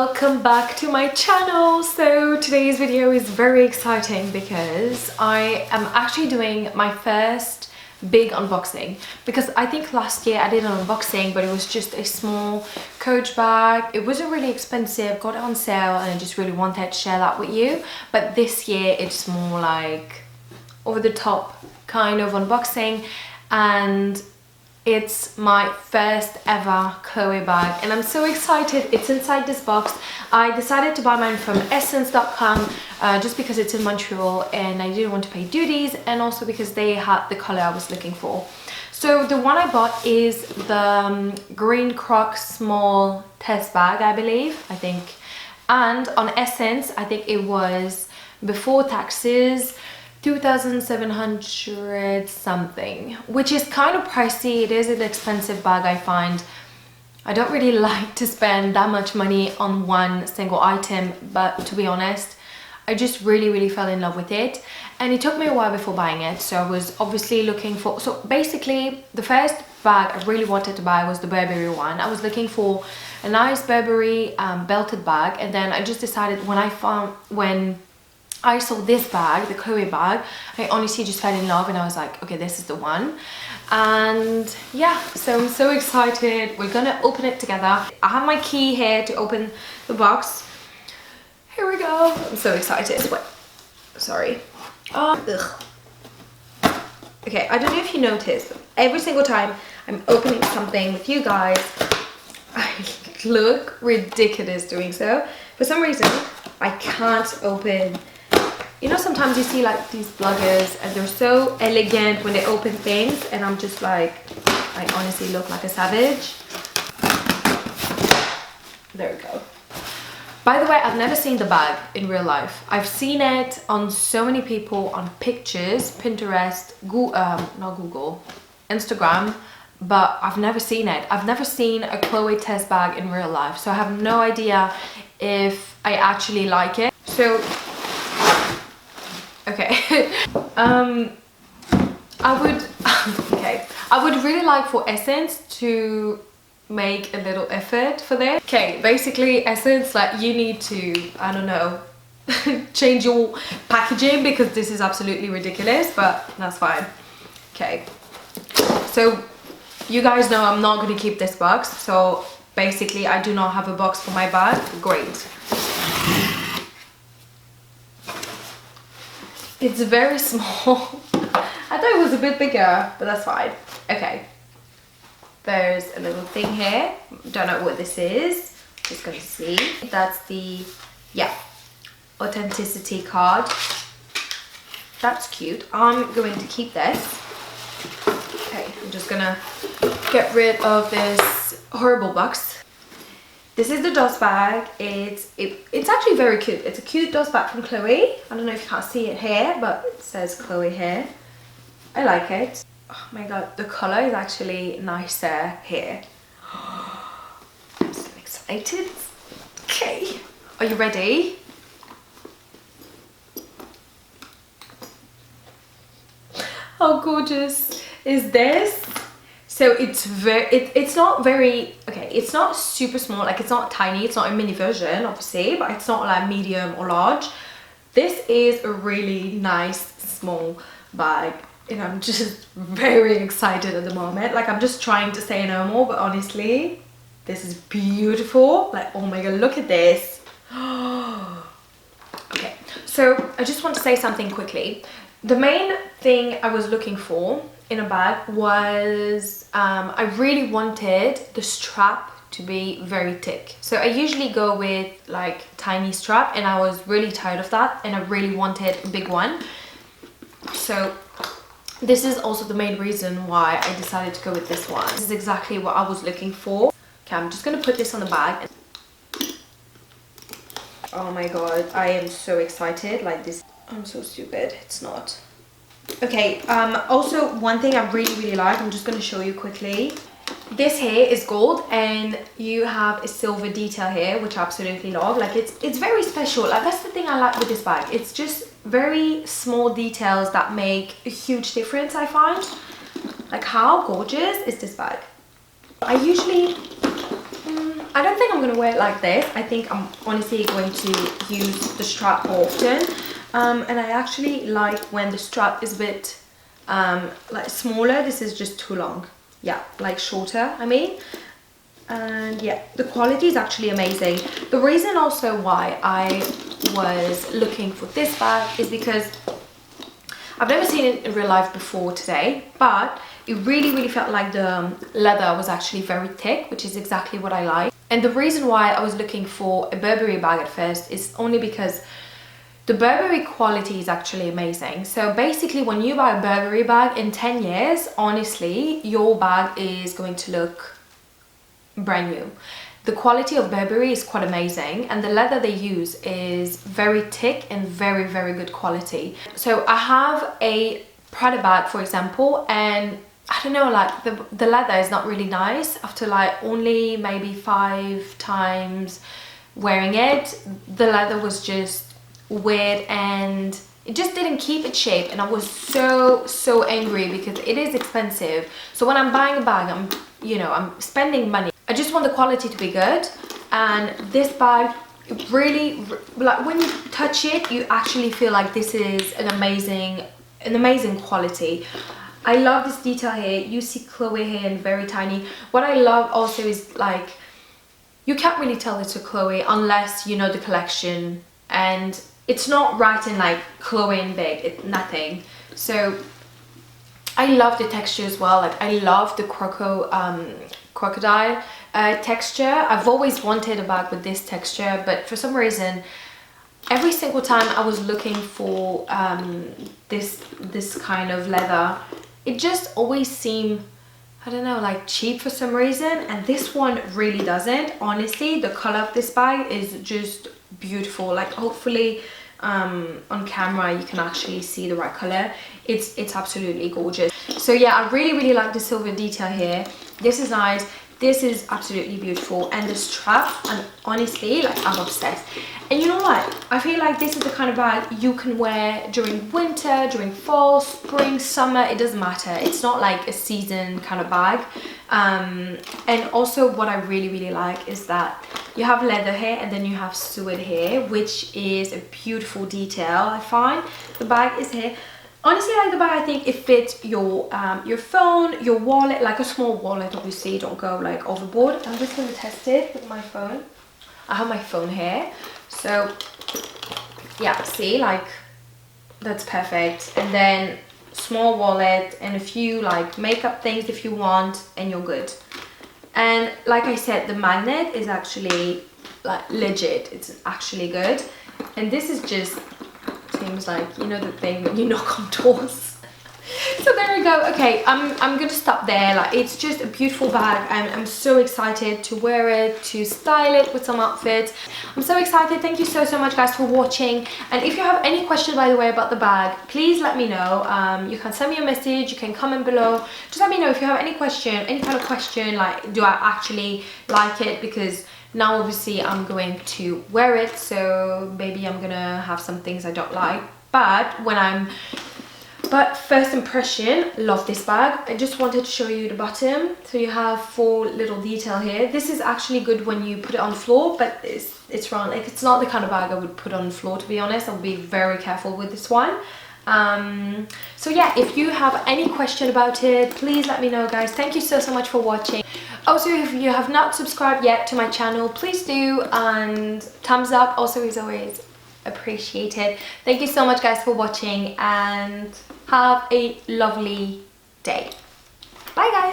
welcome back to my channel. So today's video is very exciting because I am actually doing my first big unboxing, because I think last year I did an unboxing but it was just a small Coach bag. It wasn't really expensive, got it on sale, and I just really wanted to share that with you. But this year it's more like over the top kind of unboxing, and it's my first ever Chloé bag and I'm so excited. It's inside this box. I decided to buy mine from Ssense.com just because it's in Montreal and I didn't want to pay duties, and also because they had the color I was looking for. So the one I bought is the green Croc small Tess bag, I think, and on Essence I think it was before taxes 2,700 something, which is kind of pricey. It is an expensive bag, I find. I don't really like to spend that much money on one single item, but to be honest, I just really fell in love with it, and it took me a while before buying it. So I was obviously looking for, so basically the first bag I really wanted to buy was the Burberry one. I was looking for a nice Burberry belted bag, and then I just decided when I saw this bag, the Chloé bag, I honestly just fell in love and I was like, okay, this is the one. And yeah, so I'm so excited. We're gonna open it together. I have my key here to open the box. Here we go. I'm so excited. Wait, sorry. Ugh. Okay, I don't know if you noticed, but every single time I'm opening something with you guys, I look ridiculous doing so. For some reason, I can't open. You know, sometimes you see like these bloggers and they're so elegant when they open things, and I'm just like, I honestly look like a savage. There we go. By the way, I've never seen the bag in real life. I've seen it on so many people on pictures, Pinterest, not Google, Instagram, but I've never seen it. I've never seen a Chloé Tess bag in real life, so I have no idea if I actually like it. So okay, I would really like for Essence to make a little effort for this. Okay, basically Essence, like, you need to, I don't know, change your packaging because this is absolutely ridiculous, but that's fine. Okay, so you guys know I'm not going to keep this box, so basically I do not have a box for my bag. Great. It's very small. I thought it was a bit bigger, but that's fine. Okay. There's a little thing here. Don't know what this is. Just gonna see. That's the, yeah, authenticity card. That's cute. I'm going to keep this. Okay, I'm just gonna get rid of this horrible box. This is the dust bag. It's actually very cute. It's a cute dust bag from Chloé. I don't know if you can't see it here, but it says Chloé here. I like it. Oh my god, the color is actually nicer here. I'm so excited. Okay, are you ready? How gorgeous is this? So it's not very, okay, it's not super small, like it's not tiny, it's not a mini version obviously, but it's not like medium or large. This is a really nice small bag and I'm just very excited at the moment. Like, I'm just trying to say no more, but honestly, this is beautiful. Like, oh my god, look at this. Okay, so I just want to say something quickly. The main thing I was looking for in a bag was I really wanted the strap to be very thick. So I usually go with like tiny strap, and I was really tired of that and I really wanted a big one. So this is also the main reason why I decided to go with this one. This is exactly what I was looking for. Okay, I'm just gonna put this on the bag. Oh my god, I am so excited. Like this, I'm so stupid, it's not. Okay, also one thing I really like, I'm just going to show you quickly. This here is gold and you have a silver detail here, which I absolutely love. Like, it's very special. Like, that's the thing I like with this bag. It's just very small details that make a huge difference, I find. Like, how gorgeous is this bag? I usually I don't think I'm going to wear it like this. I think I'm honestly going to use the strap often. And I actually like when the strap is a bit like smaller. This is just too long. Yeah, like shorter, I mean. And yeah, the quality is actually amazing. The reason also why I was looking for this bag is because I've never seen it in real life before today, but it really felt like the leather was actually very thick, which is exactly what I like. And the reason why I was looking for a Burberry bag at first is only because the Burberry quality is actually amazing. So basically when you buy a Burberry bag in 10 years, honestly, your bag is going to look brand new. The quality of Burberry is quite amazing, and the leather they use is very thick and very good quality. So I have a Prada bag, for example, and I don't know, like the leather is not really nice. After like only maybe 5 times wearing it, the leather was just weird and it just didn't keep its shape, and I was so angry because it is expensive. So when I'm buying a bag, I'm spending money. I just want the quality to be good, and this bag really, like when you touch it, you actually feel like this is an amazing quality. I love this detail here. You see Chloé here and very tiny. What I love also is like you can't really tell it's a Chloé unless you know the collection, and it's not writing like Chloé in big, nothing. So I love the texture as well. Like I love the crocodile texture. I've always wanted a bag with this texture, but for some reason every single time I was looking for this kind of leather, it just always seemed, I don't know, like cheap for some reason, and this one really doesn't. Honestly, the color of this bag is just beautiful. Like hopefully on camera you can actually see the right color. It's absolutely gorgeous. So yeah, I really like the silver detail here. This is nice. This is absolutely beautiful, and the strap, and honestly, like I'm obsessed. And you know what, I feel like this is the kind of bag you can wear during winter, during fall, spring, summer, it doesn't matter. It's not like a season kind of bag. And also what I really like is that you have leather here and then you have suede here, which is a beautiful detail. I find the bag is here. Honestly, I like the bag. I think it fits your phone, your wallet, like a small wallet. Obviously, don't go like overboard. I'm just going to test it with my phone. I have my phone here, so yeah, see, like that's perfect. And then small wallet and a few like makeup things if you want, and you're good. And like I said, the magnet is actually like legit. It's actually good. And this is just seems like, you know, the thing when you knock on doors. So there we go. Okay, I'm gonna stop there. Like it's just a beautiful bag, and I'm so excited to wear it, to style it with some outfits. I'm so excited. Thank you so much guys for watching, and if you have any questions, by the way, about the bag, please let me know. You can send me a message, you can comment below. Just let me know if you have any question, any kind of question, like do I actually like it, because now obviously I'm going to wear it, so maybe I'm gonna have some things I don't like, but first impression, love this bag. I just wanted to show you the bottom. So you have 4 little detail here. This is actually good when you put it on the floor, but it's wrong. Like it's not the kind of bag I would put on the floor, to be honest. I'll be very careful with this one. So yeah, if you have any question about it, please let me know guys. Thank you so much for watching. Also, if you have not subscribed yet to my channel, please do, and thumbs up also is always appreciated. Thank you so much guys for watching, and have a lovely day. Bye guys.